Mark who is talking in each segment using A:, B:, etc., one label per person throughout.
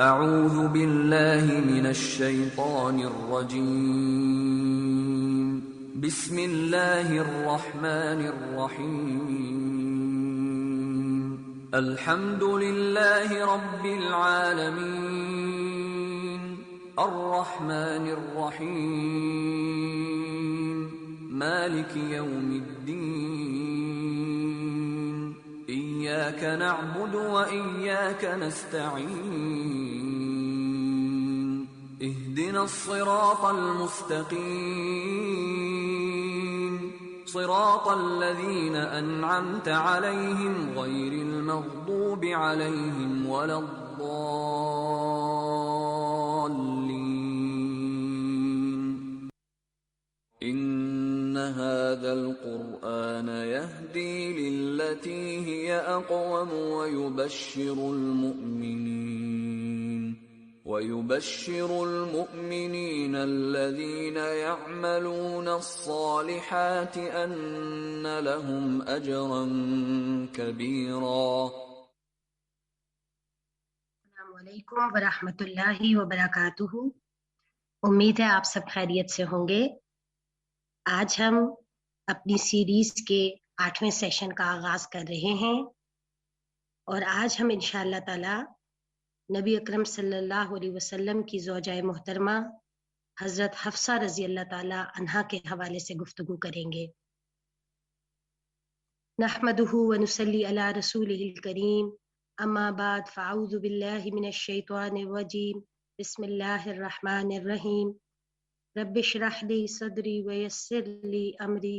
A: اعوذ باللہ من الشیطان الرجیم بسم اللہ الرحمن الرحیم الحمد للہ رب العالمین الرحمن الرحیم مالک یوم الدین إياك نعبد وإياك نستعين اهدنا الصراط المستقيم صراط الذين أنعمت عليهم غير المغضوب عليهم ولا الضالين إن هذا القرآن يهدي للتي هي أقوم ويبشر المؤمنين الذين يعملون الصالحات أن لهم أجرا كبيرا.
B: السلام علیکم ورحمۃ اللہ وبرکاتہ. امید ہے آپ سب خیریت سے ہوں گے. آج ہم اپنی سیریز کے 8ویں سیشن کا آغاز کر رہے ہیں اور آج ہم انشاءاللہ تعالی نبی اکرم صلی اللہ علیہ وسلم کی زوجہ محترمہ حضرت حفصہ رضی اللہ تعالی عنہا کے حوالے سے گفتگو کریں گے. نحمدہ ونصلی علی رسولہ الکریم اما بعد فاعوذ باللہ من الشیطان الرجیم بسم اللہ الرحمن الرحیم رب اشرح لی صدری ویسر لی امری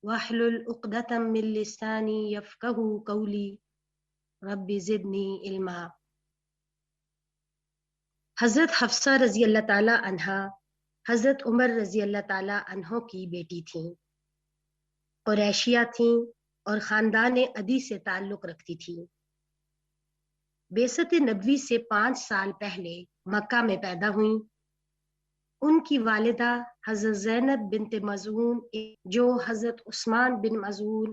B: واحلل عقدۃ من لسانی یفقہوا قولی رب زدنی علما. حضرت حفصہ رضی اللہ تعالی عنہا حضرت عمر رضی اللہ تعالی عنہ کی بیٹی تھیں. قریشیہ تھیں اور خاندان عدی سے تعلق رکھتی تھیں. بعثت نبوی سے 5 سال پہلے مکہ میں پیدا ہوئیں. ان کی والدہ حضرت زینب بنت مظعون جو حضرت عثمان بن مظعون،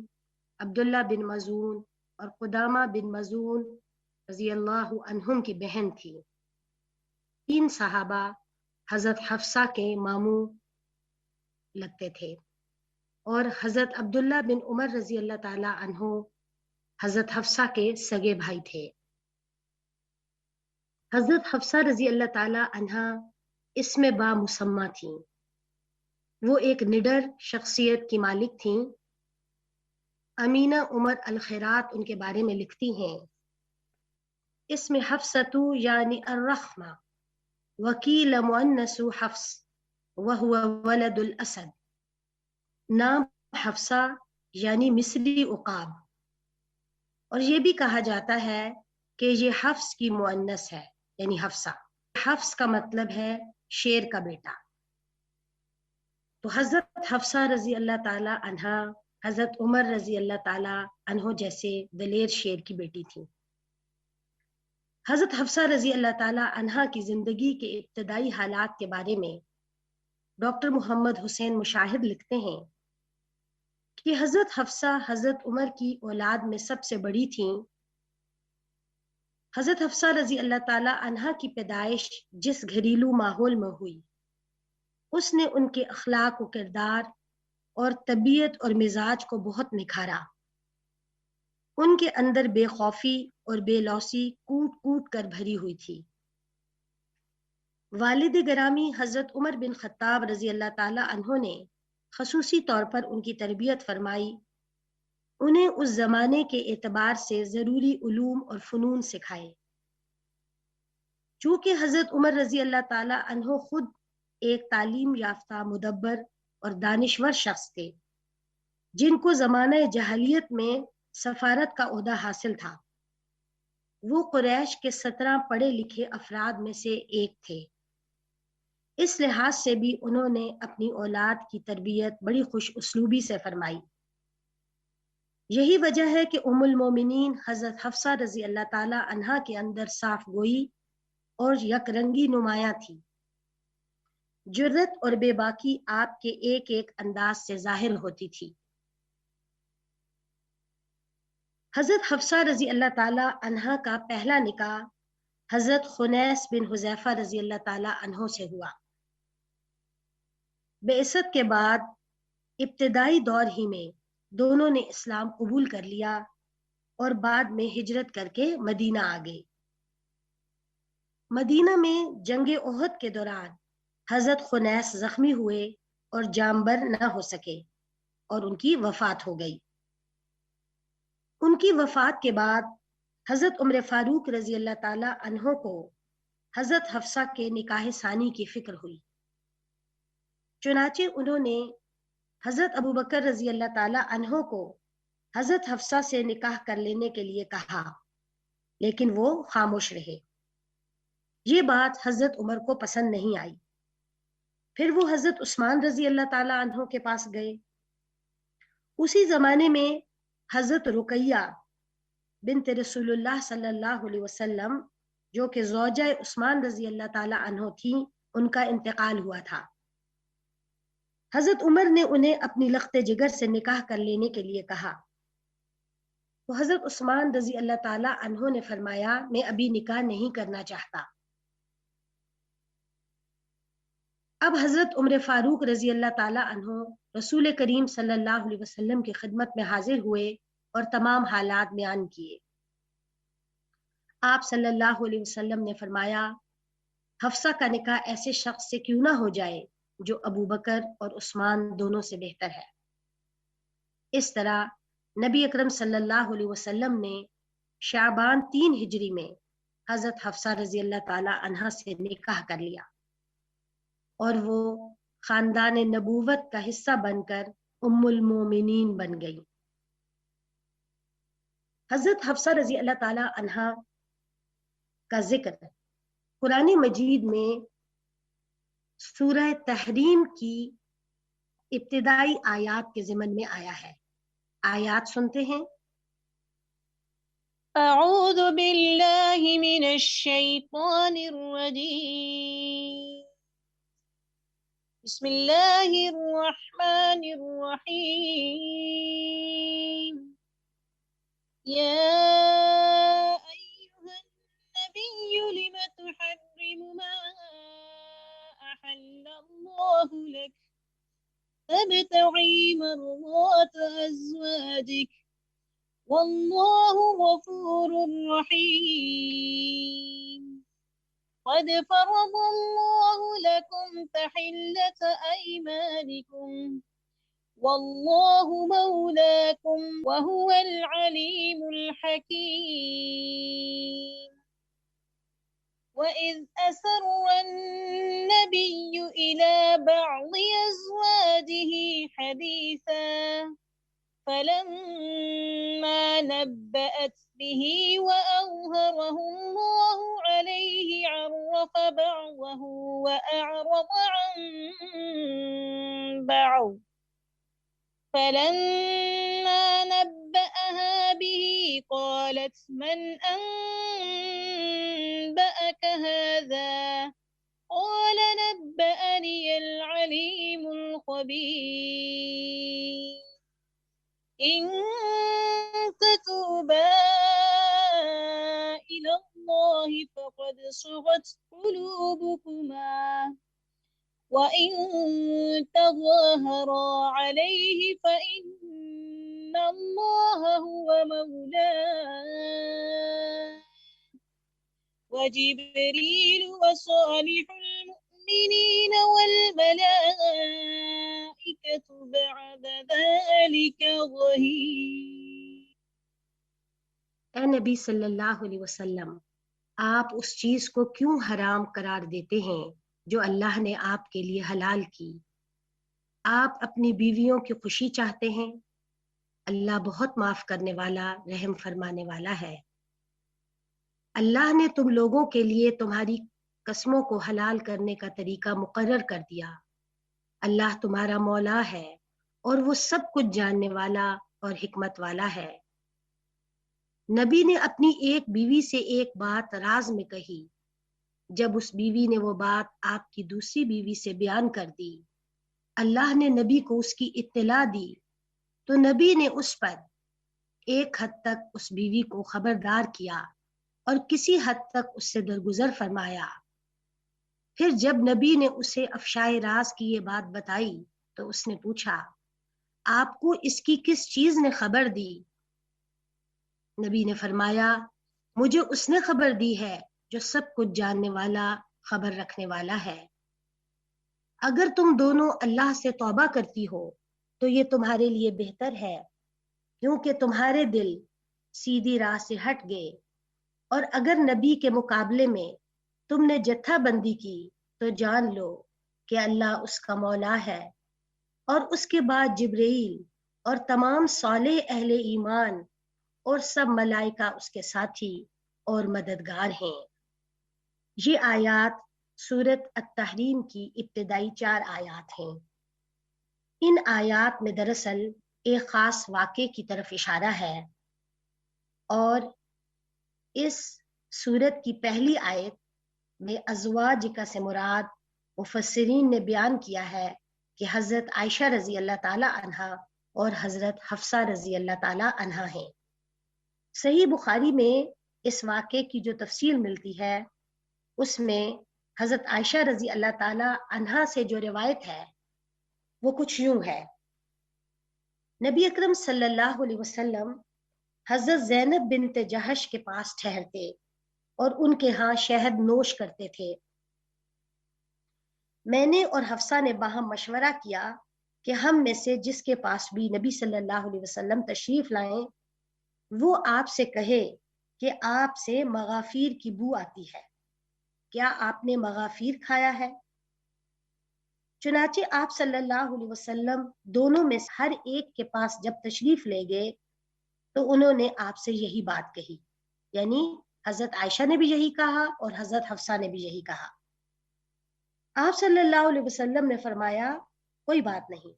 B: عبداللہ بن مظعون اور قدامہ بن مظعون رضی اللہ عنہم کی بہن تھی. 3 صحابہ حضرت حفصہ کے ماموں لگتے تھے اور حضرت عبداللہ بن عمر رضی اللہ تعالی عنہ حضرت حفصہ کے سگے بھائی تھے. حضرت حفصہ رضی اللہ تعالی عنہا اسم با مسمہ تھیں. وہ ایک نڈر شخصیت کی مالک تھیں. امینہ عمر الخیرات ان کے بارے میں لکھتی ہیں اسم حفصۃ یعنی الرحمہ وکیل مؤنث حفص وہو ولد الاسد. نام حفصہ یعنی مصری عقاب، اور یہ بھی کہا جاتا ہے کہ یہ حفص کی مؤنث ہے یعنی حفصہ. حفص کا مطلب ہے شیر کا بیٹا. تو حضرت حفصہ رضی اللہ تعالی عنہا حضرت عمر رضی اللہ تعالی عنہ جیسے دلیر شیر کی بیٹی تھی. حضرت حفصہ رضی اللہ تعالی عنہا کی زندگی کے ابتدائی حالات کے بارے میں ڈاکٹر محمد حسین مشاہد لکھتے ہیں کہ حضرت حفصہ حضرت عمر کی اولاد میں سب سے بڑی تھیں. حضرت حفصہ رضی اللہ تعالی عنہا کی پیدائش جس گھریلو ماحول میں ہوئی اس نے ان کے اخلاق و کردار اور طبیعت اور مزاج کو بہت نکھارا. ان کے اندر بے خوفی اور بے لوثی کوٹ کوٹ کر بھری ہوئی تھی. والد گرامی حضرت عمر بن خطاب رضی اللہ تعالی عنہ نے خصوصی طور پر ان کی تربیت فرمائی. انہیں اس زمانے کے اعتبار سے ضروری علوم اور فنون سکھائے. چونکہ حضرت عمر رضی اللہ تعالی عنہ خود ایک تعلیم یافتہ مدبر اور دانشور شخص تھے جن کو زمانہ جاہلیت میں سفارت کا عہدہ حاصل تھا. وہ قریش کے 17 پڑھے لکھے افراد میں سے ایک تھے. اس لحاظ سے بھی انہوں نے اپنی اولاد کی تربیت بڑی خوش اسلوبی سے فرمائی. یہی وجہ ہے کہ ام المومنین حضرت حفصہ رضی اللہ تعالی عنہا کے اندر صاف گوئی اور یک رنگی نمایاں تھی. جرت اور بے باکی آپ کے ایک ایک انداز سے ظاہر ہوتی تھی. حضرت حفصہ رضی اللہ تعالی عنہا کا پہلا نکاح حضرت خنیس بن حذیفہ رضی اللہ تعالی عنہ سے ہوا۔ بعثت کے بعد ابتدائی دور ہی میں دونوں نے اسلام قبول کر لیا اور بعد میں ہجرت کر کے مدینہ آ گئے۔ مدینہ میں جنگ احد کے دوران حضرت خنیس زخمی ہوئے اور جانبر نہ ہو سکے اور ان کی وفات ہو گئی۔ ان کی وفات کے بعد حضرت عمر فاروق رضی اللہ تعالی عنہ کو حضرت حفصہ کے نکاح ثانی کی فکر ہوئی، چنانچہ انہوں نے حضرت ابو بکر رضی اللہ تعالی عنہ کو حضرت حفصہ سے نکاح کر لینے کے لیے کہا، لیکن وہ خاموش رہے۔ یہ بات حضرت عمر کو پسند نہیں آئی۔ پھر وہ حضرت عثمان رضی اللہ تعالی عنہ کے پاس گئے۔ اسی زمانے میں حضرت رقیہ بنت رسول اللہ صلی اللہ علیہ وسلم جو کہ زوجہ عثمان رضی اللہ تعالی عنہ تھیں، ان کا انتقال ہوا تھا۔ حضرت عمر نے انہیں اپنی لخت جگر سے نکاح کر لینے کے لیے کہا، تو حضرت عثمان رضی اللہ تعالی عنہ نے فرمایا، میں ابھی نکاح نہیں کرنا چاہتا۔ اب حضرت عمر فاروق رضی اللہ تعالی عنہ رسول کریم صلی اللہ علیہ وسلم کی خدمت میں حاضر ہوئے اور تمام حالات بیان کیے۔ آپ صلی اللہ علیہ وسلم نے فرمایا، حفصہ کا نکاح ایسے شخص سے کیوں نہ ہو جائے جو ابو بکر اور عثمان دونوں سے بہتر ہے۔ اس طرح نبی اکرم صلی اللہ علیہ وسلم نے شعبان 3 ہجری میں حضرت حفصہ رضی اللہ تعالی عنہا سے نکاح کر لیا اور وہ خاندان نبوت کا حصہ بن کر ام المومنین بن گئی۔ حضرت حفصہ رضی اللہ تعالی عنہا کا ذکر قرآن مجید میں سورہ تحریم کی ابتدائی آیات کے ضمن میں آیا ہے۔ آیات سنتے ہیں۔
C: اعوذ باللہ من الشیطان الرجیم، بسم اللہ الرحمن الرحیم، یا ایہا النبی لم تحرم ما احل اللہ لک تبتغی مرضات ازواجک واللہ غفور رحیم، قد فرض اللہ لکم تحلة ایمانکم واللہ مولاکم وہو العلیم الحکیم، وَإِذْ أَسَرَّ النَّبِيُّ إِلَى بَعْضِ أَزْوَاجِهِ حَدِيثًا فَلَمَّا نَبَّأَتْ بِهِ وَأَظْهَرَهُ اللَّهُ عَلَيْهِ عَرَّفَ بَعْضَهُ وَأَعْرَضَ عَنْ بَعْضٍ، فَلَمَّا نَبَّأَهَا بِهِ قَالَتْ مَنْ أَنبَأَكَ هَذَا قَالَ نَبَّأَنِيَ الْعَلِيمُ الْخَبِيرُ، إِن تَتُوبَا إِلَى اللَّهِ فَقَدْ صَغَتْ قُلُوبُكُمَا وَإِن تَظَاهَرَا عَلَيْهِ فَإِنَّ اللَّهَ هُوَ مَوْلَاهُ وَجِبْرِيلُ وَصَالِحُ الْمُؤْمِنِينَ وَالْمَلَائِكَةُ بَعْدَ ذَلِكَ ظَهِيرٌ۔
B: اے نبی صلی اللہ علیہ وسلم، آپ اس چیز کو کیوں حرام قرار دیتے ہیں جو اللہ نے آپ کے لیے حلال کی؟ آپ اپنی بیویوں کی خوشی چاہتے ہیں؟ اللہ بہت معاف کرنے والا، رحم فرمانے والا ہے۔ اللہ نے تم لوگوں کے لیے تمہاری قسموں کو حلال کرنے کا طریقہ مقرر کر دیا۔ اللہ تمہارا مولا ہے اور وہ سب کچھ جاننے والا اور حکمت والا ہے۔ نبی نے اپنی ایک بیوی سے ایک بات راز میں کہی، جب اس بیوی نے وہ بات آپ کی دوسری بیوی سے بیان کر دی، اللہ نے نبی کو اس کی اطلاع دی تو نبی نے اس پر ایک حد تک اس بیوی کو خبردار کیا اور کسی حد تک اس سے درگزر فرمایا۔ پھر جب نبی نے اسے افشائے راز کی یہ بات بتائی تو اس نے پوچھا، آپ کو اس کی کس چیز نے خبر دی؟ نبی نے فرمایا، مجھے اس نے خبر دی ہے جو سب کچھ جاننے والا، خبر رکھنے والا ہے۔ اگر تم دونوں اللہ سے توبہ کرتی ہو تو یہ تمہارے لیے بہتر ہے، کیونکہ تمہارے دل سیدھی راہ سے ہٹ گئے، اور اگر نبی کے مقابلے میں تم نے جتھا بندی کی تو جان لو کہ اللہ اس کا مولا ہے، اور اس کے بعد جبرائیل اور تمام صالح اہل ایمان اور سب ملائکہ اس کے ساتھی اور مددگار ہیں۔ یہ آیات سورت التحریم کی ابتدائی 4 آیات ہیں۔ ان آیات میں دراصل ایک خاص واقعے کی طرف اشارہ ہے، اور اس سورت کی پہلی آیت میں ازواج کا سے مراد مفسرین نے بیان کیا ہے کہ حضرت عائشہ رضی اللہ تعالی عنہا اور حضرت حفصہ رضی اللہ تعالی عنہا ہیں۔ صحیح بخاری میں اس واقعے کی جو تفصیل ملتی ہے اس میں حضرت عائشہ رضی اللہ تعالی عنہا سے جو روایت ہے وہ کچھ یوں ہے۔ نبی اکرم صلی اللہ علیہ وسلم حضرت زینب بنت جہش کے پاس ٹھہرتے اور ان کے ہاں شہد نوش کرتے تھے۔ میں نے اور حفصہ نے باہم مشورہ کیا کہ ہم میں سے جس کے پاس بھی نبی صلی اللہ علیہ وسلم تشریف لائیں وہ آپ سے کہے کہ آپ سے مغافیر کی بو آتی ہے، کیا آپ نے مغافیر کھایا ہے؟ چنانچہ آپ صلی اللہ علیہ وسلم دونوں میں ہر ایک کے پاس جب تشریف لے گئے تو انہوں نے آپ سے یہی بات کہی، یعنی حضرت عائشہ نے بھی یہی کہا اور حضرت حفصہ نے بھی یہی کہا۔ آپ صلی اللہ علیہ وسلم نے فرمایا، کوئی بات نہیں،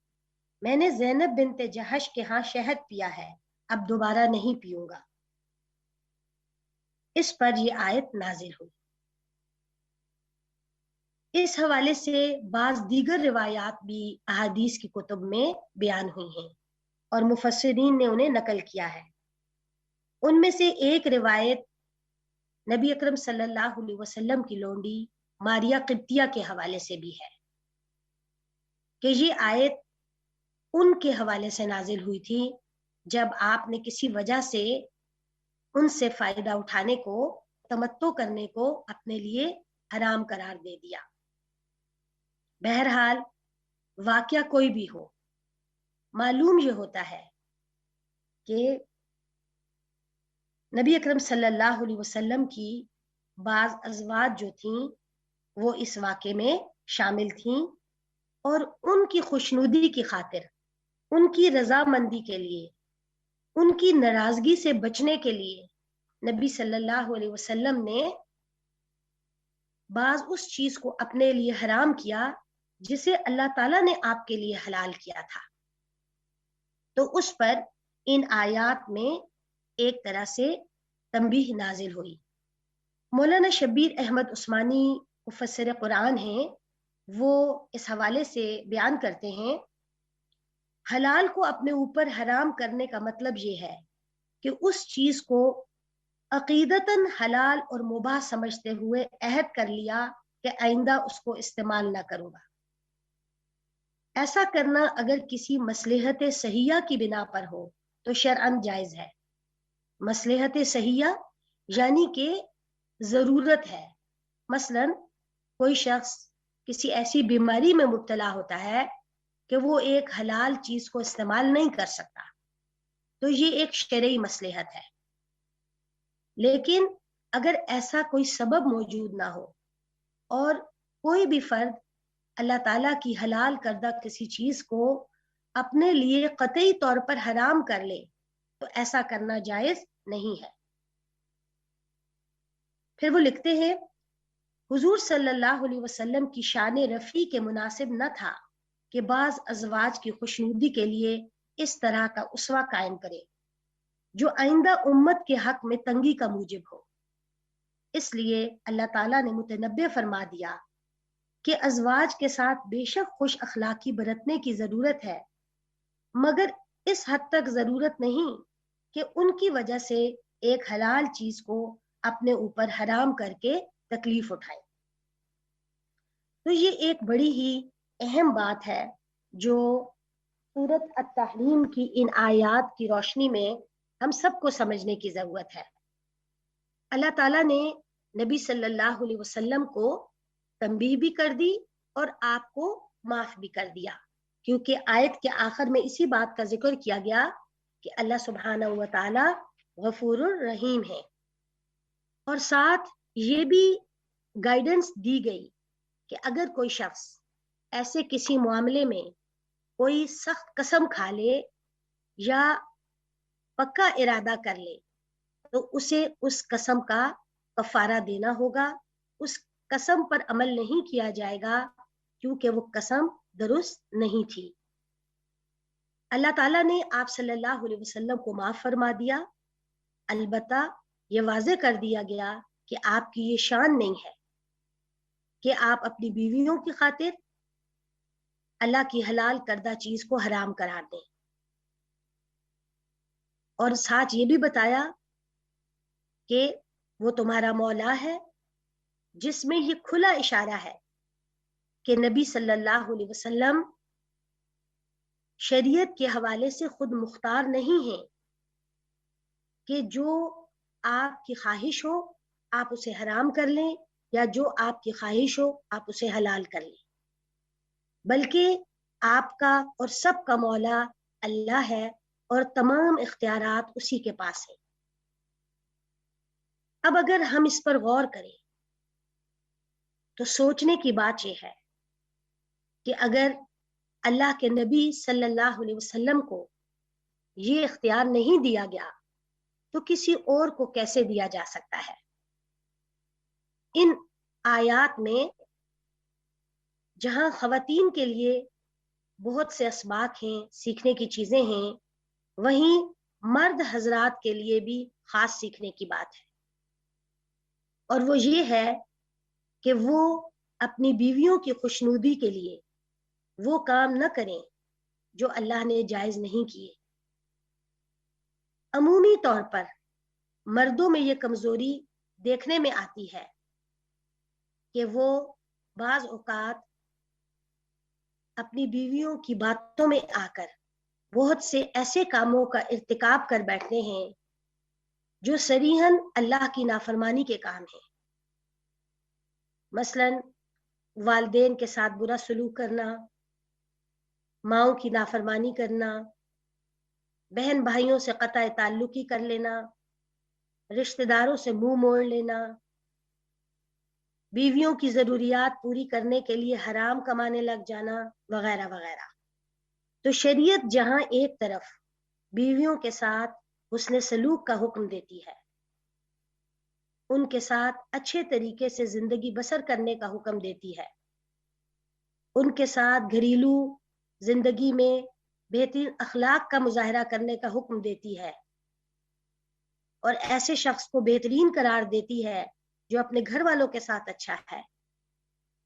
B: میں نے زینب بنت جہش کے ہاں شہد پیا ہے، اب دوبارہ نہیں پیوں گا۔ اس پر یہ آیت نازل ہوئی۔ اس حوالے سے بعض دیگر روایات بھی احادیث کی کتب میں بیان ہوئی ہیں اور مفسرین نے انہیں نقل کیا ہے۔ ان میں سے ایک روایت نبی اکرم صلی اللہ علیہ وسلم کی لونڈی ماریہ قبطیہ کے حوالے سے بھی ہے کہ یہ آیت ان کے حوالے سے نازل ہوئی تھی جب آپ نے کسی وجہ سے ان سے فائدہ اٹھانے کو، تمتع کرنے کو اپنے لیے حرام قرار دے دیا۔ بہرحال واقعہ کوئی بھی ہو، معلوم یہ ہوتا ہے کہ نبی اکرم صلی اللہ علیہ وسلم کی بعض ازواج جو تھیں وہ اس واقعے میں شامل تھیں، اور ان کی خوشنودی کی خاطر، ان کی رضامندی کے لیے، ان کی ناراضگی سے بچنے کے لیے نبی صلی اللہ علیہ وسلم نے بعض اس چیز کو اپنے لیے حرام کیا جسے اللہ تعالیٰ نے آپ کے لیے حلال کیا تھا۔ تو اس پر ان آیات میں ایک طرح سے تنبیہ نازل ہوئی۔ مولانا شبیر احمد عثمانی مفسر قرآن ہیں، وہ اس حوالے سے بیان کرتے ہیں، حلال کو اپنے اوپر حرام کرنے کا مطلب یہ ہے کہ اس چیز کو عقیدتاً حلال اور مباح سمجھتے ہوئے عہد کر لیا کہ آئندہ اس کو استعمال نہ کروں گا۔ ایسا کرنا اگر کسی مصلحت صحیحہ کی بنا پر ہو تو شرعاً جائز ہے۔ مصلحت صحیحہ یعنی کہ ضرورت ہے، مثلا کوئی شخص کسی ایسی بیماری میں مبتلا ہوتا ہے کہ وہ ایک حلال چیز کو استعمال نہیں کر سکتا، تو یہ ایک شرعی مصلحت ہے۔ لیکن اگر ایسا کوئی سبب موجود نہ ہو اور کوئی بھی فرد اللہ تعالیٰ کی حلال کردہ کسی چیز کو اپنے لیے قطعی طور پر حرام کر لے تو ایسا کرنا جائز نہیں ہے۔ پھر وہ لکھتے ہیں، حضور صلی اللہ علیہ وسلم کی شان رفیع کے مناسب نہ تھا کہ بعض ازواج کی خوشنودی کے لیے اس طرح کا اسوہ قائم کرے جو آئندہ امت کے حق میں تنگی کا موجب ہو۔ اس لیے اللہ تعالیٰ نے متنبہ فرما دیا کہ ازواج کے ساتھ بے شک خوش اخلاقی برتنے کی ضرورت ہے، مگر اس حد تک ضرورت نہیں کہ ان کی وجہ سے ایک حلال چیز کو اپنے اوپر حرام کر کے تکلیف اٹھائیں۔ تو یہ ایک بڑی ہی اہم بات ہے جو سورۃ التحریم کی ان آیات کی روشنی میں ہم سب کو سمجھنے کی ضرورت ہے۔ اللہ تعالیٰ نے نبی صلی اللہ علیہ وسلم کو تنبیہ بھی کر دی اور آپ کو معاف بھی کر دیا، کیونکہ آیت کے آخر میں اسی بات کا ذکر کیا گیا کہ اللہ سبحانہ و تعالی غفور الرحیم ہے، اور ساتھ یہ بھی گائیڈنس دی گئی کہ اگر کوئی شخص ایسے کسی معاملے میں کوئی سخت قسم کھا لے یا پکا ارادہ کر لے تو اسے اس قسم کا کفارہ دینا ہوگا، اس قسم پر عمل نہیں کیا جائے گا کیونکہ وہ قسم درست نہیں تھی۔ اللہ تعالیٰ نے آپ صلی اللہ علیہ وسلم کو معاف فرما دیا، البتہ یہ واضح کر دیا گیا کہ آپ کی یہ شان نہیں ہے کہ آپ اپنی بیویوں کی خاطر اللہ کی حلال کردہ چیز کو حرام قرار دیں، اور ساتھ یہ بھی بتایا کہ وہ تمہارا مولا ہے، جس میں یہ کھلا اشارہ ہے کہ نبی صلی اللہ علیہ وسلم شریعت کے حوالے سے خود مختار نہیں ہیں کہ جو آپ کی خواہش ہو آپ اسے حرام کر لیں یا جو آپ کی خواہش ہو آپ اسے حلال کر لیں، بلکہ آپ کا اور سب کا مولا اللہ ہے اور تمام اختیارات اسی کے پاس ہیں۔ اب اگر ہم اس پر غور کریں تو سوچنے کی بات یہ ہے کہ اگر اللہ کے نبی صلی اللہ علیہ وسلم کو یہ اختیار نہیں دیا گیا تو کسی اور کو کیسے دیا جا سکتا ہے؟ ان آیات میں جہاں خواتین کے لیے بہت سے اسباق ہیں، سیکھنے کی چیزیں ہیں، وہیں مرد حضرات کے لیے بھی خاص سیکھنے کی بات ہے، اور وہ یہ ہے کہ وہ اپنی بیویوں کی خوشنودی کے لیے وہ کام نہ کریں جو اللہ نے جائز نہیں کیے۔ عمومی طور پر مردوں میں یہ کمزوری دیکھنے میں آتی ہے کہ وہ بعض اوقات اپنی بیویوں کی باتوں میں آ کر بہت سے ایسے کاموں کا ارتکاب کر بیٹھتے ہیں جو صریحاً اللہ کی نافرمانی کے کام ہیں، مثلا والدین کے ساتھ برا سلوک کرنا، ماؤں کی نافرمانی کرنا، بہن بھائیوں سے قطع تعلقی کر لینا، رشتہ داروں سے منہ موڑ لینا، بیویوں کی ضروریات پوری کرنے کے لیے حرام کمانے لگ جانا، وغیرہ وغیرہ۔ تو شریعت جہاں ایک طرف بیویوں کے ساتھ حسن سلوک کا حکم دیتی ہے، ان کے ساتھ اچھے طریقے سے زندگی بسر کرنے کا حکم دیتی ہے، ان کے ساتھ گھریلو زندگی میں بہترین اخلاق کا مظاہرہ کرنے کا حکم دیتی ہے، اور ایسے شخص کو بہترین قرار دیتی ہے جو اپنے گھر والوں کے ساتھ اچھا ہے،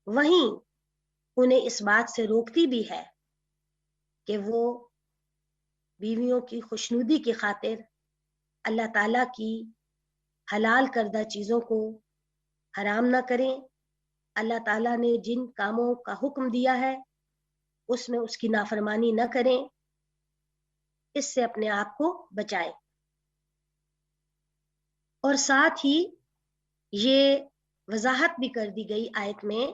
B: وہیں انہیں اس بات سے روکتی بھی ہے کہ وہ بیویوں کی خوشنودی کی خاطر اللہ تعالیٰ کی حلال کردہ چیزوں کو حرام نہ کریں، اللہ تعالیٰ نے جن کاموں کا حکم دیا ہے اس میں اس کی نافرمانی نہ کریں، اس سے اپنے آپ کو بچائیں۔ اور ساتھ ہی یہ وضاحت بھی کر دی گئی آیت میں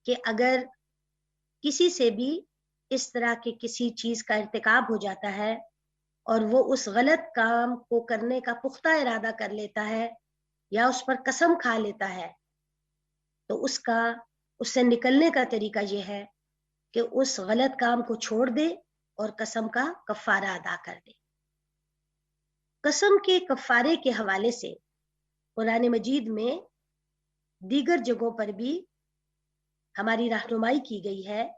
B: کہ اگر کسی سے بھی اس طرح کے کسی چیز کا ارتکاب ہو جاتا ہے اور وہ اس غلط کام کو کرنے کا پختہ ارادہ کر لیتا ہے یا اس پر قسم کھا لیتا ہے تو اس سے نکلنے کا طریقہ یہ ہے کہ اس غلط کام کو چھوڑ دے اور قسم کا کفارہ ادا کر دے۔ قسم کے کفارے کے حوالے سے قرآن مجید میں دیگر جگہوں پر بھی ہماری رہنمائی کی گئی ہے،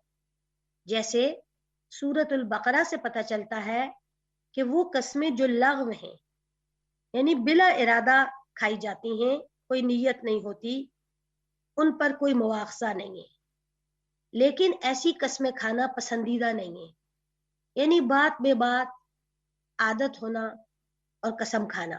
B: جیسے سورۃ البقرہ سے پتہ چلتا ہے کہ وہ قسمیں جو لغو ہیں یعنی بلا ارادہ کھائی جاتی ہیں، کوئی نیت نہیں ہوتی، ان پر کوئی مواخذہ نہیں ہے، لیکن ایسی قسمیں کھانا پسندیدہ نہیں ہے، یعنی بات بے بات عادت ہونا اور قسم کھانا،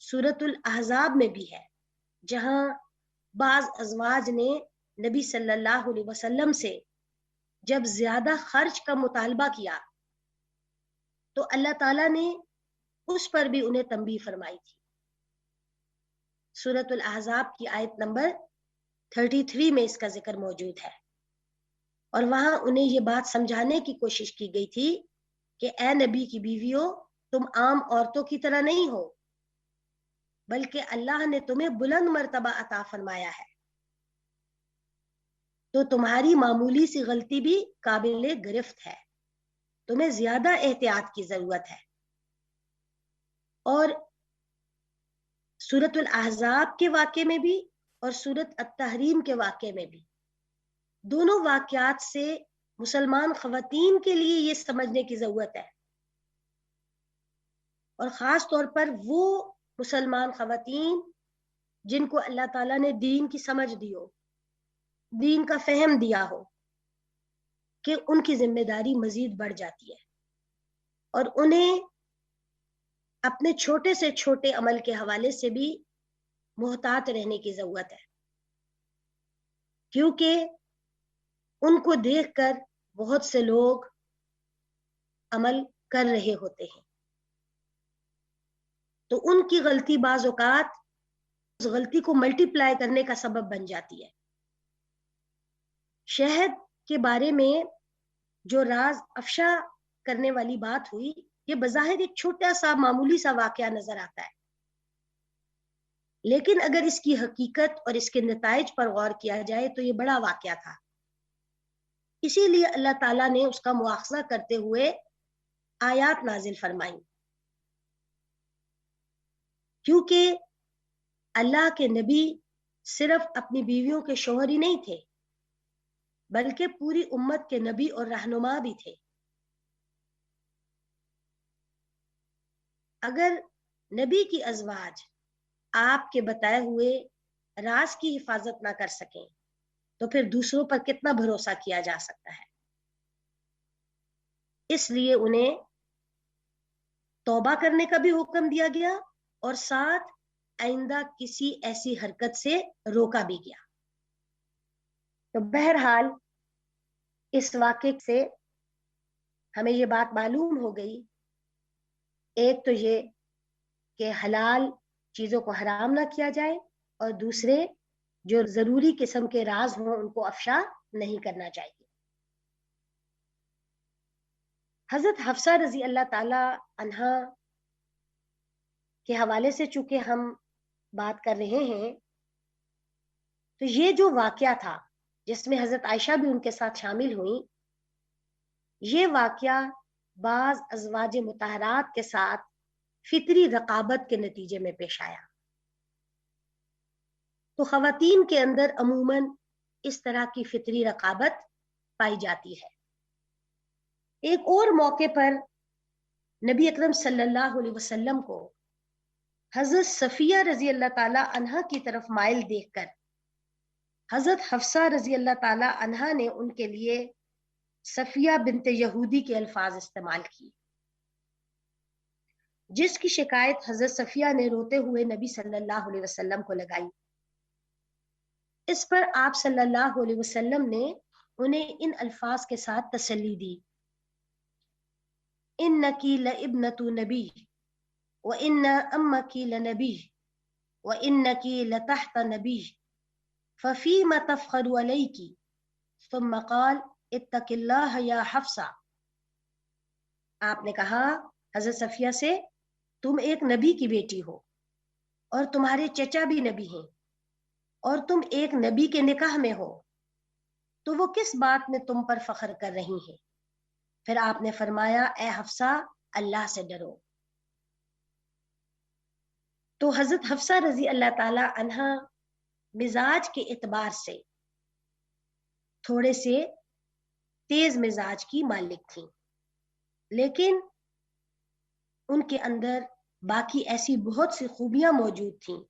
B: سورۃ الاحزاب میں بھی ہے، جہاں بعض ازواج نے نبی صلی اللہ علیہ وسلم سے جب زیادہ خرچ کا مطالبہ کیا تو اللہ تعالیٰ نے اس پر بھی انہیں تنبیہ فرمائی تھی۔ سورۃ الاحزاب کی آیت نمبر 33 میں اس کا ذکر موجود ہے، اور وہاں انہیں یہ بات سمجھانے کی کوشش کی گئی تھی کہ اے نبی کی بیویوں، تم عام عورتوں کی طرح نہیں ہو، بلکہ اللہ نے تمہیں بلند مرتبہ عطا فرمایا ہے، تو تمہاری معمولی سی غلطی بھی قابل گرفت ہے، تمہیں زیادہ احتیاط کی ضرورت ہے۔ اور سورۃ الاحزاب کے واقعے میں بھی اور سورۃ التحریم کے واقعے میں بھی، دونوں واقعات سے مسلمان خواتین کے لیے یہ سمجھنے کی ضرورت ہے، اور خاص طور پر وہ مسلمان خواتین جن کو اللہ تعالیٰ نے دین کی سمجھ دی ہو، دین کا فہم دیا ہو، کہ ان کی ذمہ داری مزید بڑھ جاتی ہے، اور انہیں اپنے چھوٹے سے چھوٹے عمل کے حوالے سے بھی محتاط رہنے کی ضرورت ہے، کیونکہ ان کو دیکھ کر بہت سے لوگ عمل کر رہے ہوتے ہیں، تو ان کی غلطی بعض اوقات اس غلطی کو ملٹی پلائی کرنے کا سبب بن جاتی ہے۔ شہد کے بارے میں جو راز افشا کرنے والی بات ہوئی، یہ بظاہر ایک چھوٹا سا معمولی سا واقعہ نظر آتا ہے، لیکن اگر اس کی حقیقت اور اس کے نتائج پر غور کیا جائے تو یہ بڑا واقعہ تھا۔ اسی لیے اللہ تعالیٰ نے اس کا مواخذہ کرتے ہوئے آیات نازل فرمائیں، کیونکہ اللہ کے نبی صرف اپنی بیویوں کے شوہر ہی نہیں تھے، بلکہ پوری امت کے نبی اور رہنما بھی تھے۔ اگر نبی کی ازواج آپ کے بتائے ہوئے راز کی حفاظت نہ کر سکیں تو پھر دوسروں پر کتنا بھروسہ کیا جا سکتا ہے؟ اس لیے انہیں توبہ کرنے کا بھی حکم دیا گیا، اور ساتھ آئندہ کسی ایسی حرکت سے روکا بھی گیا۔ تو بہرحال اس واقعے سے ہمیں یہ بات معلوم ہو گئی، ایک تو یہ کہ حلال چیزوں کو حرام نہ کیا جائے، اور دوسرے جو ضروری قسم کے راز ہوں ان کو افشا نہیں کرنا چاہیے۔ حضرت حفصہ رضی اللہ تعالی عنہا کے حوالے سے چونکہ ہم بات کر رہے ہیں، تو یہ جو واقعہ تھا جس میں حضرت عائشہ بھی ان کے ساتھ شامل ہوئیں، یہ واقعہ بعض ازواج مطہرات کے ساتھ فطری رقابت کے نتیجے میں پیش آیا۔ تو خواتین کے اندر عموماً اس طرح کی فطری رقابت پائی جاتی ہے۔ ایک اور موقع پر نبی اکرم صلی اللہ علیہ وسلم کو حضرت صفیہ رضی اللہ تعالی عنہا کی طرف مائل دیکھ کر حضرت حفصہ رضی اللہ تعالی عنہا نے ان کے لیے صفیہ بنت یہودی کے الفاظ استعمال کیے، جس کی شکایت حضرت صفیہ نے روتے ہوئے نبی صلی اللہ علیہ وسلم کو لگائی۔ اس پر آپ صلی اللہ علیہ وسلم نے انہیں ان الفاظ کے ساتھ تسلی دی، اِنَّكِ لَإِبْنَةُ نَبِيٍّ وَإِنَّ أَمَّكِ لَنَبِيٌّ وَإِنَّكِ لَتَحْتَ نَبِيٍّ فَفِيمَ تَفْخَرُ عَلَيْكِ ثُمَّ قَالَ اتَّقِ اللَّهَ يَا حَفْصَةُ۔ آپ نے کہا حضرت صفیہ سے، تم ایک نبی کی بیٹی ہو اور تمہارے چچا بھی نبی ہیں، اور تم ایک نبی کے نکاح میں ہو، تو وہ کس بات میں تم پر فخر کر رہی ہیں؟ پھر آپ نے فرمایا، اے حفصہ، اللہ سے ڈرو۔ تو حضرت حفصہ رضی اللہ تعالی عنہا مزاج کے اعتبار سے تھوڑے سے تیز مزاج کی مالک تھیں، لیکن ان کے اندر باقی ایسی بہت سی خوبیاں موجود تھیں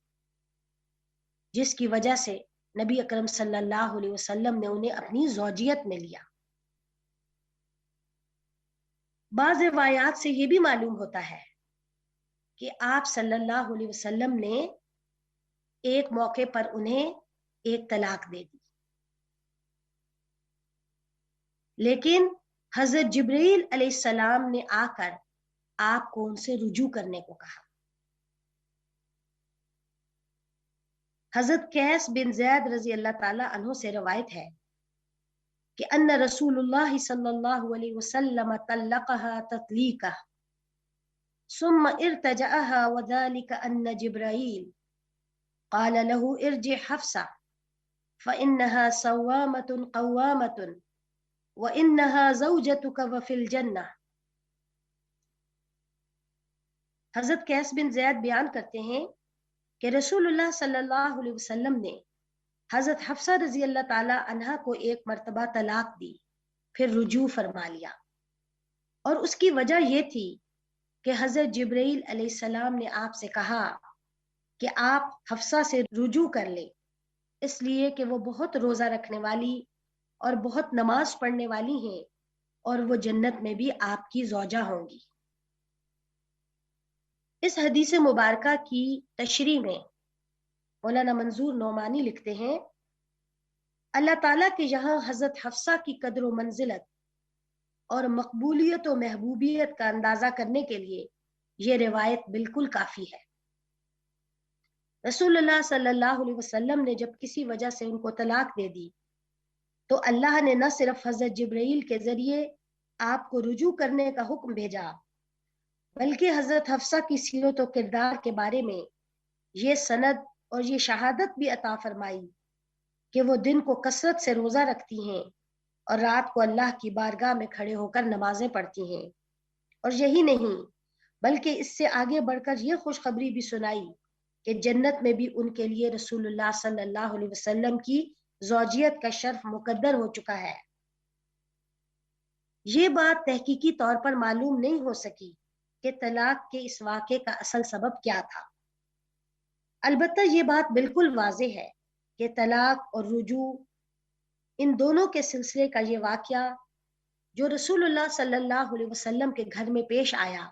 B: جس کی وجہ سے نبی اکرم صلی اللہ علیہ وسلم نے انہیں اپنی زوجیت میں لیا۔ بعض روایات سے یہ بھی معلوم ہوتا ہے کہ آپ صلی اللہ علیہ وسلم نے ایک موقع پر انہیں ایک طلاق دے دی، لیکن حضرت جبرائیل علیہ السلام نے آ کر آپ کو ان سے رجوع کرنے کو کہا۔ حضرت قیس بن زید رضی اللہ تعالی عنہ سے روایت ہے کہ ان رسول اللہ صلی اللہ علیہ وسلم طلقها تطلیقہ ثم ارتجعها وذلك ان جبرائیل قال له ارجع حفصة فإنها صوامة قوامة وإنها زوجتك وفي الجنة۔ حضرت قیس بن زید بیان کرتے ہیں کہ رسول اللہ صلی اللہ علیہ وسلم نے حضرت حفصہ رضی اللہ تعالی عنہا کو ایک مرتبہ طلاق دی، پھر رجوع فرما لیا، اور اس کی وجہ یہ تھی کہ حضرت جبرائیل علیہ السلام نے آپ سے کہا کہ آپ حفصہ سے رجوع کر لیں، اس لیے کہ وہ بہت روزہ رکھنے والی اور بہت نماز پڑھنے والی ہیں، اور وہ جنت میں بھی آپ کی زوجہ ہوں گی۔ اس حدیث مبارکہ کی تشریح میں مولانا منظور نعمانی لکھتے ہیں، اللہ تعالیٰ کے یہاں حضرت حفصہ کی قدر و منزلت اور مقبولیت و محبوبیت کا اندازہ کرنے کے لیے یہ روایت بالکل کافی ہے۔ رسول اللہ صلی اللہ علیہ وسلم نے جب کسی وجہ سے ان کو طلاق دے دی تو اللہ نے نہ صرف حضرت جبرائیل کے ذریعے آپ کو رجوع کرنے کا حکم بھیجا، بلکہ حضرت حفصہ کی سیرت و کردار کے بارے میں یہ سند اور یہ شہادت بھی عطا فرمائی کہ وہ دن کو کثرت سے روزہ رکھتی ہیں اور رات کو اللہ کی بارگاہ میں کھڑے ہو کر نمازیں پڑھتی ہیں، اور یہی نہیں بلکہ اس سے آگے بڑھ کر یہ خوشخبری بھی سنائی کہ جنت میں بھی ان کے لیے رسول اللہ صلی اللہ علیہ وسلم کی زوجیت کا شرف مقدر ہو چکا ہے۔ یہ بات تحقیقی طور پر معلوم نہیں ہو سکی کہ طلاق کے اس واقعے کا اصل سبب کیا تھا، البتہ یہ بات بالکل واضح ہے کہ طلاق اور رجوع ان دونوں کے سلسلے کا یہ واقعہ جو رسول اللہ صلی اللہ علیہ وسلم کے گھر میں پیش آیا،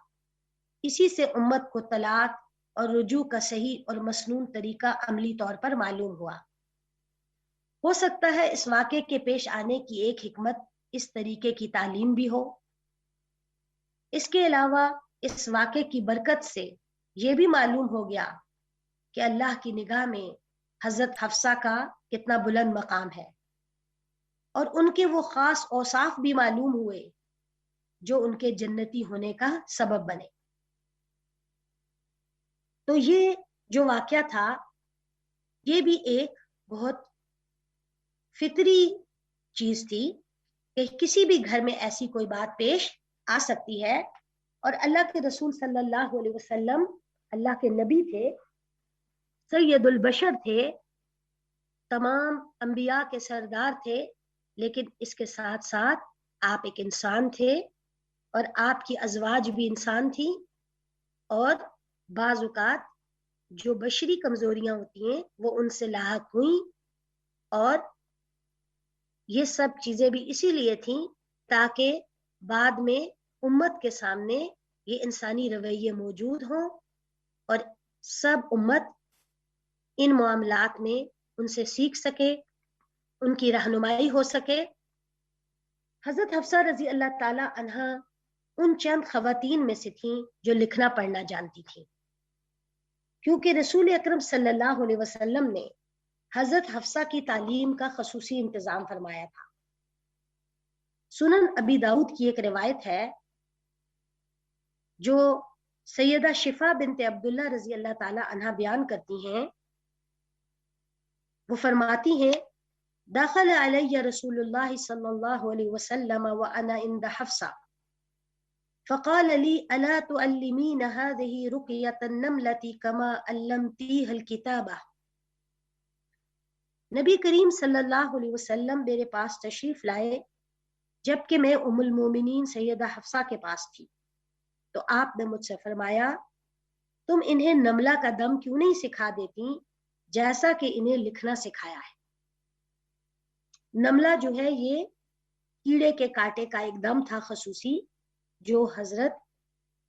B: اسی سے امت کو طلاق اور رجوع کا صحیح اور مسنون طریقہ عملی طور پر معلوم ہوا۔ ہو سکتا ہے اس واقعے کے پیش آنے کی ایک حکمت اس طریقے کی تعلیم بھی ہو۔ اس کے علاوہ اس واقعے کی برکت سے یہ بھی معلوم ہو گیا کہ اللہ کی نگاہ میں حضرت حفصہ کا کتنا بلند مقام ہے، اور ان کے وہ خاص اوصاف بھی معلوم ہوئے جو ان کے جنتی ہونے کا سبب بنے۔ تو یہ جو واقعہ تھا یہ بھی ایک بہت فطری چیز تھی کہ کسی بھی گھر میں ایسی کوئی بات پیش آ سکتی ہے، اور اللہ کے رسول صلی اللہ علیہ وسلم اللہ کے نبی تھے، سید البشر تھے، تمام انبیاء کے سردار تھے، لیکن اس کے ساتھ ساتھ آپ ایک انسان تھے، اور آپ کی ازواج بھی انسان تھی، اور بعض اوقات جو بشری کمزوریاں ہوتی ہیں وہ ان سے لاحق ہوئیں، اور یہ سب چیزیں بھی اسی لیے تھیں تاکہ بعد میں امت کے سامنے یہ انسانی رویے موجود ہوں اور سب امت ان معاملات میں ان سے سیکھ سکے، ان کی رہنمائی ہو سکے۔ حضرت حفصہ رضی اللہ تعالی عنہا ان چند خواتین میں سے تھیں جو لکھنا پڑھنا جانتی تھیں، کیونکہ رسول اکرم صلی اللہ علیہ وسلم نے حضرت حفصہ کی تعلیم کا خصوصی انتظام فرمایا تھا۔ سنن ابی داؤد کی ایک روایت ہے جو سیدہ شفا بنت عبداللہ رضی اللہ تعالی عنہا بیان کرتی ہیں، وہ فرماتی ہیں دخل علی رسول اللہ صلی اللہ علیہ وسلم وانا عند حفصہ فقال لي الا تعلمين هذه رقية النملة كما علمتيها الكتابة۔ نبی کریم صلی اللہ علیہ وسلم میرے پاس تشریف لائے جبکہ میں ام المومنین سیدہ حفصہ کے پاس تھی، تو آپ نے مجھ سے فرمایا تم انہیں نملہ کا دم کیوں نہیں سکھا دیتی جیسا کہ انہیں لکھنا سکھایا ہے۔ نملہ جو ہے یہ کیڑے کے کاٹے کا ایک دم تھا خصوصی جو حضرت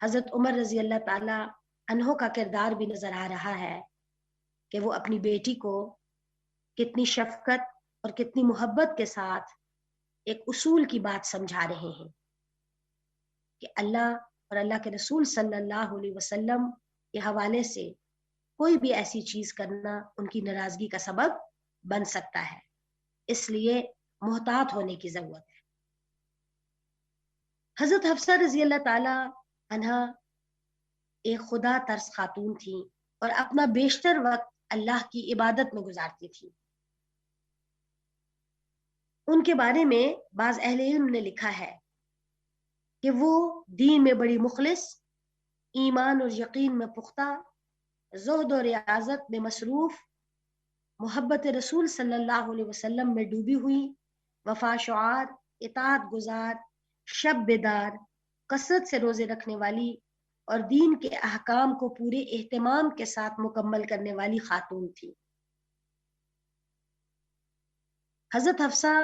B: حضرت عمر رضی اللہ تعالی عنہ کا کردار بھی نظر آ رہا ہے کہ وہ اپنی بیٹی کو کتنی شفقت اور کتنی محبت کے ساتھ ایک اصول کی بات سمجھا رہے ہیں کہ اللہ اور اللہ کے رسول صلی اللہ علیہ وسلم کے حوالے سے کوئی بھی ایسی چیز کرنا ان کی ناراضگی کا سبب بن سکتا ہے، اس لیے محتاط ہونے کی ضرورت ہے۔ حضرت حفصہ رضی اللہ تعالی عنہا ایک خدا ترس خاتون تھی اور اپنا بیشتر وقت اللہ کی عبادت میں گزارتی تھی۔ ان کے بارے میں بعض اہل علم نے لکھا ہے کہ وہ دین میں بڑی مخلص، ایمان اور یقین میں پختہ، زہد اور ریاضت میں مصروف، محبت رسول صلی اللہ علیہ وسلم میں ڈوبی ہوئی، وفا شعار، اطاعت گزار، شب بیدار، کثرت سے روزے رکھنے والی اور دین کے احکام کو پورے اہتمام کے ساتھ مکمل کرنے والی خاتون تھی۔ حضرت حفصہ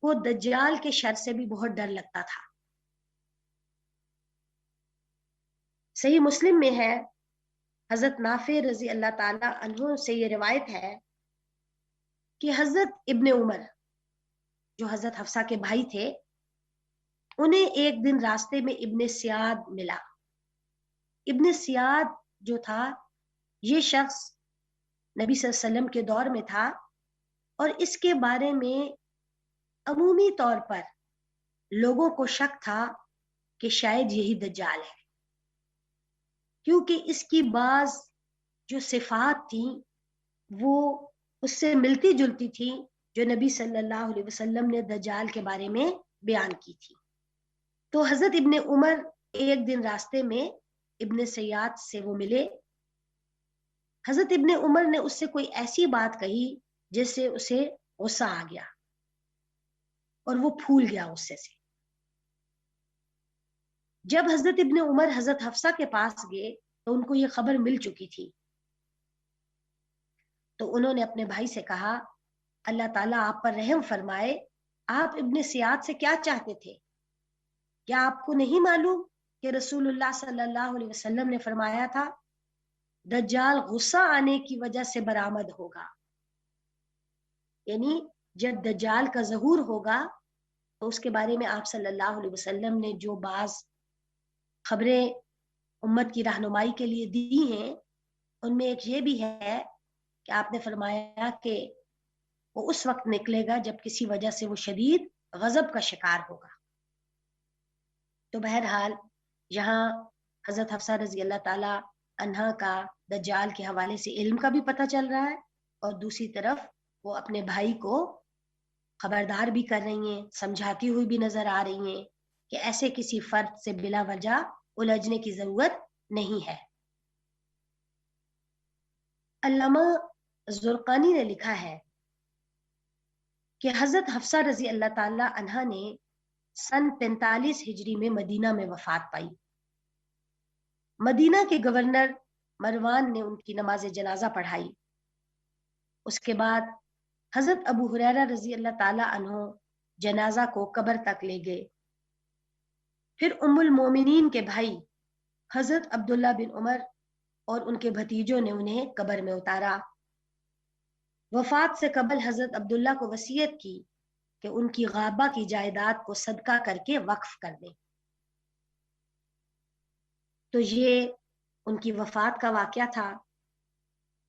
B: کو دجال کے شر سے بھی بہت ڈر لگتا تھا۔ صحیح مسلم میں ہے، حضرت نافع رضی اللہ تعالی عنہ سے یہ روایت ہے کہ حضرت ابن عمر جو حضرت حفصہ کے بھائی تھے، انہیں ایک دن راستے میں ابن سیاد ملا۔ ابن سیاد جو تھا، یہ شخص نبی صلی اللہ علیہ وسلم کے دور میں تھا اور اس کے بارے میں عمومی طور پر لوگوں کو شک تھا کہ شاید یہی دجال ہے، کیونکہ اس کی بعض جو صفات تھیں وہ اس سے ملتی جلتی تھی جو نبی صلی اللہ علیہ وسلم نے دجال کے بارے میں بیان کی تھی۔ تو حضرت ابن عمر ایک دن راستے میں ابن سیاد سے وہ ملے۔ حضرت ابن عمر نے اس سے کوئی ایسی بات کہی جس سے اسے غصہ آ گیا اور وہ پھول گیا غصے سے۔ جب حضرت ابن عمر حضرت حفصہ کے پاس گئے تو ان کو یہ خبر مل چکی تھی، تو انہوں نے اپنے بھائی سے کہا، اللہ تعالیٰ آپ پر رحم فرمائے، آپ ابن سیاد سے کیا چاہتے تھے؟ کیا آپ کو نہیں معلوم کہ رسول اللہ صلی اللہ علیہ وسلم نے فرمایا تھا دجال غصہ آنے کی وجہ سے برآمد ہوگا، یعنی جب دجال کا ظہور ہوگا تو اس کے بارے میں آپ صلی اللہ علیہ وسلم نے جو بعض خبریں امت کی رہنمائی کے لیے دی ہیں، ان میں ایک یہ بھی ہے کہ آپ نے فرمایا کہ وہ اس وقت نکلے گا جب کسی وجہ سے وہ شدید غضب کا شکار ہوگا۔ تو بہرحال یہاں حضرت حفصہ رضی اللہ تعالی عنہا کا دجال کے حوالے سے علم کا بھی پتہ چل رہا ہے، اور دوسری طرف وہ اپنے بھائی کو خبردار بھی کر رہی ہیں، سمجھاتی ہوئی بھی نظر آ رہی ہیں کہ ایسے کسی فرد سے بلا وجہ الجھنے کی ضرورت نہیں ہے۔ علامہ زرقانی نے لکھا ہے کہ حضرت حفصہ رضی اللہ تعالی عنہا نے سن 45 ہجری میں مدینہ میں وفات پائی۔ مدینہ کے گورنر مروان نے ان کی نماز جنازہ پڑھائی۔ اس کے بعد حضرت ابو ہریرہ رضی اللہ تعالی عنہ جنازہ کو قبر تک لے گئے۔ پھر ام المومنین کے بھائی حضرت عبداللہ بن عمر اور ان کے بھتیجوں نے انہیں قبر میں اتارا۔ وفات سے قبل حضرت عبداللہ کو وصیت کی کہ ان کی غابہ کی جائیداد کو صدقہ کر کے وقف کر دیں۔ تو یہ ان کی وفات کا واقعہ تھا،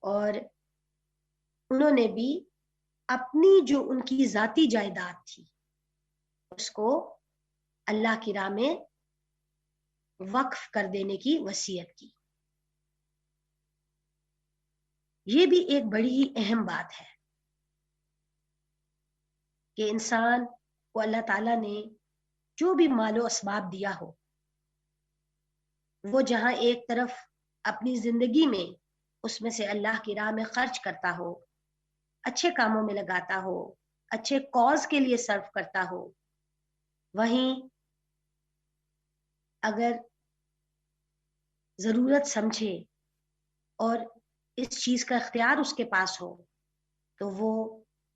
B: اور انہوں نے بھی اپنی جو ان کی ذاتی جائیداد تھی اس کو اللہ کی راہ میں وقف کر دینے کی وصیت کی۔ یہ بھی ایک بڑی ہی اہم بات ہے کہ انسان کو اللہ تعالیٰ نے جو بھی مال و اسباب دیا ہو، وہ جہاں ایک طرف اپنی زندگی میں اس میں سے اللہ کی راہ میں خرچ کرتا ہو، اچھے کاموں میں لگاتا ہو، اچھے کاز کے لیے صرف کرتا ہو، وہیں اگر ضرورت سمجھے اور اس چیز کا اختیار اس کے پاس ہو تو وہ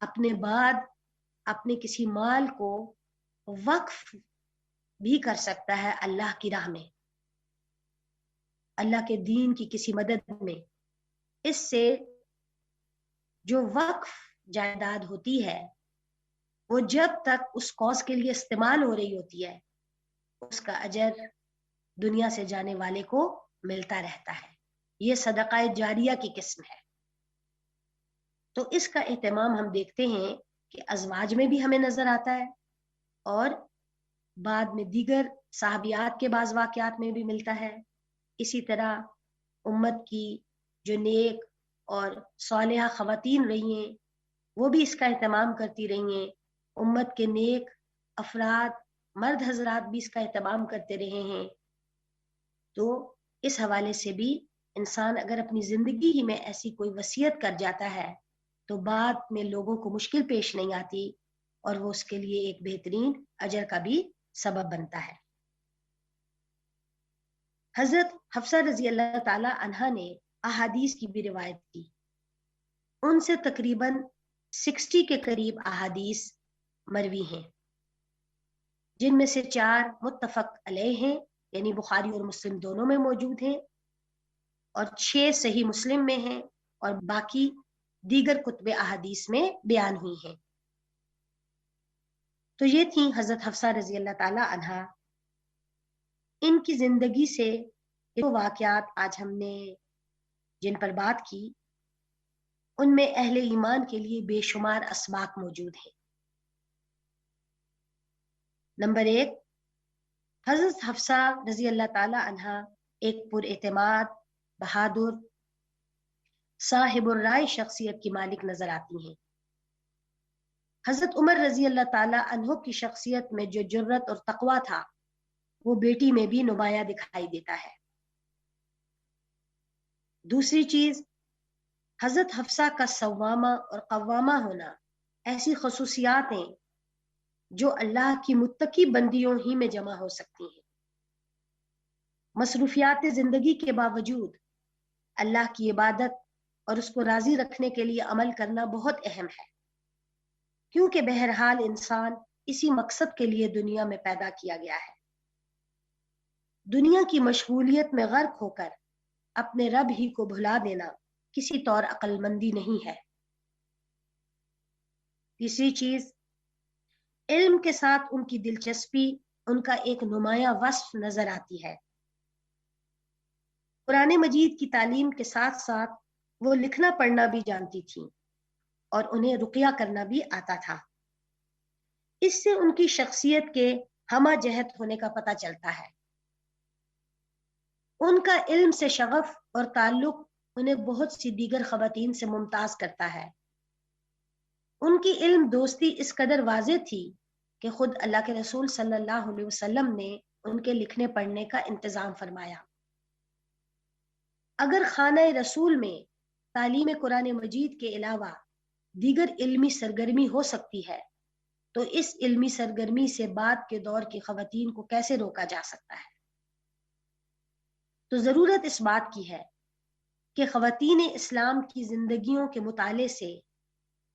B: اپنے بعد اپنے کسی مال کو وقف بھی کر سکتا ہے اللہ کی راہ میں۔ اللہ کے دین کی کسی مدد میں، اس سے جو وقف جائیداد ہوتی ہے وہ جب تک اس کاز کے لیے استعمال ہو رہی ہوتی ہے اس کا اجر دنیا سے جانے والے کو ملتا رہتا ہے. یہ صدقہ جاریہ کی قسم ہے. تو اس کا اہتمام ہم دیکھتے ہیں کہ ازواج میں بھی ہمیں نظر آتا ہے اور بعد میں دیگر صحابیات کے بعض واقعات میں بھی ملتا ہے. اسی طرح امت کی جو نیک اور صالحہ خواتین رہی ہیں وہ بھی اس کا اہتمام کرتی رہی ہیں. امت کے نیک افراد مرد حضرات بھی اس کا اہتمام کرتے رہے ہیں. تو اس حوالے سے بھی انسان اگر اپنی زندگی ہی میں ایسی کوئی وصیت کر جاتا ہے تو بعد میں لوگوں کو مشکل پیش نہیں آتی اور وہ اس کے لیے ایک بہترین اجر کا بھی سبب بنتا ہے. حضرت حفصہ رضی اللہ تعالی عنہا نے احادیث کی بھی روایت کی. ان سے تقریباً 60 کے قریب احادیث مروی ہیں جن میں سے 4 متفق علیہ ہیں یعنی بخاری اور مسلم دونوں میں موجود ہیں اور 6 صحیح مسلم میں ہیں اور باقی دیگر کتب احادیث میں بیان ہوئی ہیں. تو یہ تھیں حضرت حفصہ رضی اللہ تعالی عنہا. ان کی زندگی سے جو واقعات آج ہم نے جن پر بات کی ان میں اہل ایمان کے لیے بے شمار اسباق موجود ہیں. نمبر 1، حضرت حفصہ رضی اللہ تعالی عنہا ایک پر اعتماد، بہادر، صاحب الرائے شخصیت کی مالک نظر آتی ہیں. حضرت عمر رضی اللہ تعالی عنہ کی شخصیت میں جو جرت اور تقوی تھا وہ بیٹی میں بھی نمایاں دکھائی دیتا ہے. دوسری چیز، حضرت حفصہ کا صوامہ اور قوامہ ہونا ایسی خصوصیات ہیں جو اللہ کی متقی بندیوں ہی میں جمع ہو سکتی ہیں. مصروفیات زندگی کے باوجود اللہ کی عبادت اور اس کو راضی رکھنے کے لیے عمل کرنا بہت اہم ہے، کیونکہ بہرحال انسان اسی مقصد کے لیے دنیا میں پیدا کیا گیا ہے. دنیا کی مشغولیت میں غرق ہو کر اپنے رب ہی کو بھلا دینا کسی طور عقل مندی نہیں ہے. تیسری چیز، علم کے ساتھ ان کی دلچسپی ان کا ایک نمایاں وصف نظر آتی ہے. قرآن مجید کی تعلیم کے ساتھ ساتھ وہ لکھنا پڑھنا بھی جانتی تھیں اور انہیں رقیہ کرنا بھی آتا تھا. اس سے ان کی شخصیت کے ہمہ جہت ہونے کا پتہ چلتا ہے. ان کا علم سے شغف اور تعلق انہیں بہت سی دیگر خواتین سے ممتاز کرتا ہے. ان کی علم دوستی اس قدر واضح تھی کہ خود اللہ کے رسول صلی اللہ علیہ وسلم نے ان کے لکھنے پڑھنے کا انتظام فرمایا. اگر خانہ رسول میں تعلیم قرآن مجید کے علاوہ دیگر علمی سرگرمی ہو سکتی ہے تو اس علمی سرگرمی سے بعد کے دور کی خواتین کو کیسے روکا جا سکتا ہے؟ تو ضرورت اس بات کی ہے کہ خواتین اسلام کی زندگیوں کے مطالعے سے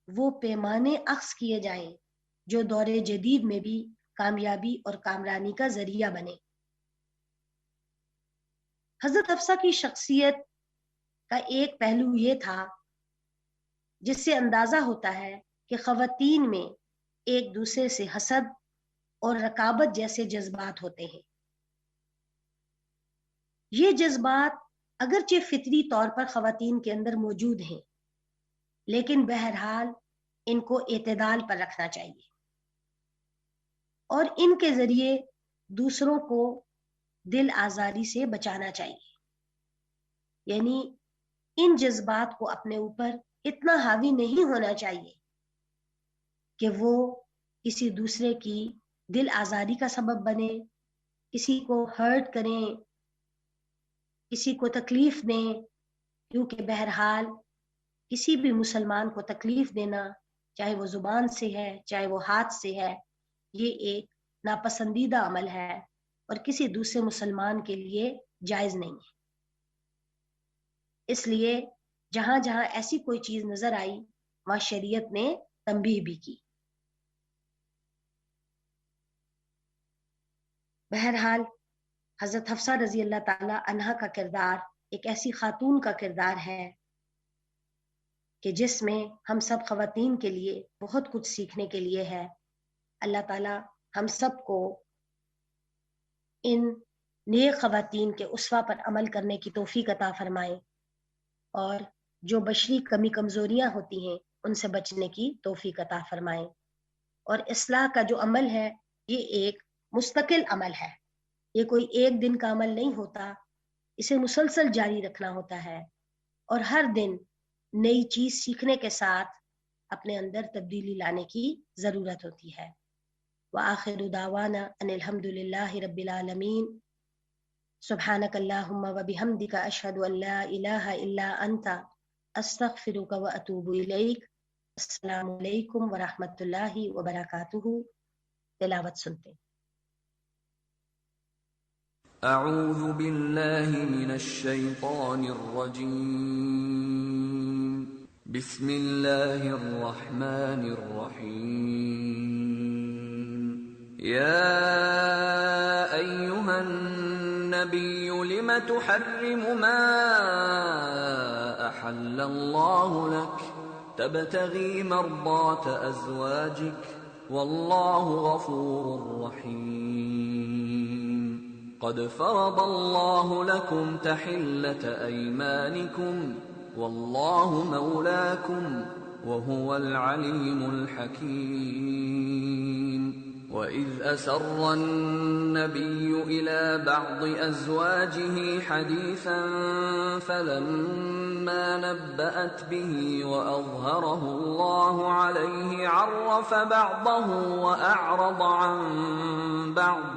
B: وہ پیمانے اخذ کیے جائیں جو دور جدید میں بھی کامیابی اور کامرانی کا ذریعہ بنے. حضرت حفصہ کی شخصیت کا ایک پہلو یہ تھا جس سے اندازہ ہوتا ہے کہ خواتین میں ایک دوسرے سے حسد اور رقابت جیسے جذبات ہوتے ہیں. یہ جذبات اگرچہ فطری طور پر خواتین کے اندر موجود ہیں لیکن بہرحال ان کو اعتدال پر رکھنا چاہیے اور ان کے ذریعے دوسروں کو دل آزاری سے بچانا چاہیے. یعنی ان جذبات کو اپنے اوپر اتنا حاوی نہیں ہونا چاہیے کہ وہ کسی دوسرے کی دل آزاری کا سبب بنے، کسی کو ہرٹ کریں، کسی کو تکلیف دیں، کیونکہ بہرحال کسی بھی مسلمان کو تکلیف دینا چاہے وہ زبان سے ہے چاہے وہ ہاتھ سے ہے یہ ایک ناپسندیدہ عمل ہے اور کسی دوسرے مسلمان کے لیے جائز نہیں ہے. اس لیے جہاں جہاں ایسی کوئی چیز نظر آئی وہاں شریعت نے تنبیہ بھی کی. بہرحال حضرت حفصہ رضی اللہ تعالی عنہا کا کردار ایک ایسی خاتون کا کردار ہے کہ جس میں ہم سب خواتین کے لیے بہت کچھ سیکھنے کے لیے ہے۔ اللہ تعالی ہم سب کو ان نیک خواتین کے اسوہ پر عمل کرنے کی توفیق عطا فرمائے، اور جو بشری کمی کمزوریاں ہوتی ہیں ان سے بچنے کی توفیق عطا فرمائے۔ اور اصلاح کا جو عمل ہے یہ ایک مستقل عمل ہے، یہ کوئی ایک دن کا عمل نہیں ہوتا، اسے مسلسل جاری رکھنا ہوتا ہے، اور ہر دن نئی چیز سیکھنے کے ساتھ اپنے اندر تبدیلی لانے کی ضرورت ہوتی ہے۔ وآخر دعوانا ان الحمد للہ رب العالمین۔ سبحانک اللہم وبحمدک اشہد ان لا الہ الا انت استغفرک واتوب الیک۔ السلام علیکم ورحمۃ اللہ وبرکاتہ۔ تلاوت سنتے ہیں۔
A: اعوذ باللہ من الشیطان الرجیم، بسم اللہ الرحمن الرحیم۔ یا ایہا النبی لم تحرم ما احل اللہ لک تبتغی مرضات ازواجک واللہ غفور رحیم۔ قد فرض اللہ لکم تحلة ایمانکم واللہ مولاکم وهو العلیم الحکیم۔ وَإِذْ أَسَرَّ النَّبِيُّ إِلَى بَعْضِ أَزْوَاجِهِ حَدِيثًا فَلَمَّا نَبَّأَتْ بِهِ وَأَظْهَرَهُ اللَّهُ عَلَيْهِ عَرَّفَ بَعْضَهُ وَأَعْرَضَ عَن بَعْضٍ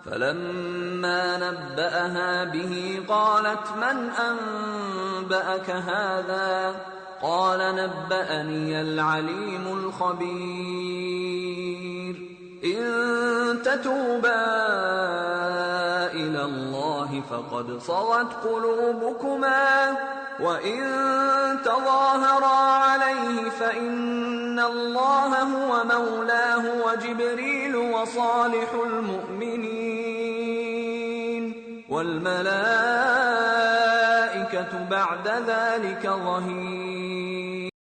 A: فَلَمَّا نَبَّأَهَا بِهِ قَالَتْ مَنْ أَنبَأَكَ هَذَا قَالَ نَبَّأَنِيَ الْعَلِيمُ الْخَبِيرُ۔ إن تتوبا إلى الله فقد صغت قلوبكما وإن تظاهرا عليه فإن الله هو مولاه وجبريل وصالح المؤمنين والملائكة بعد ذلك ظهير۔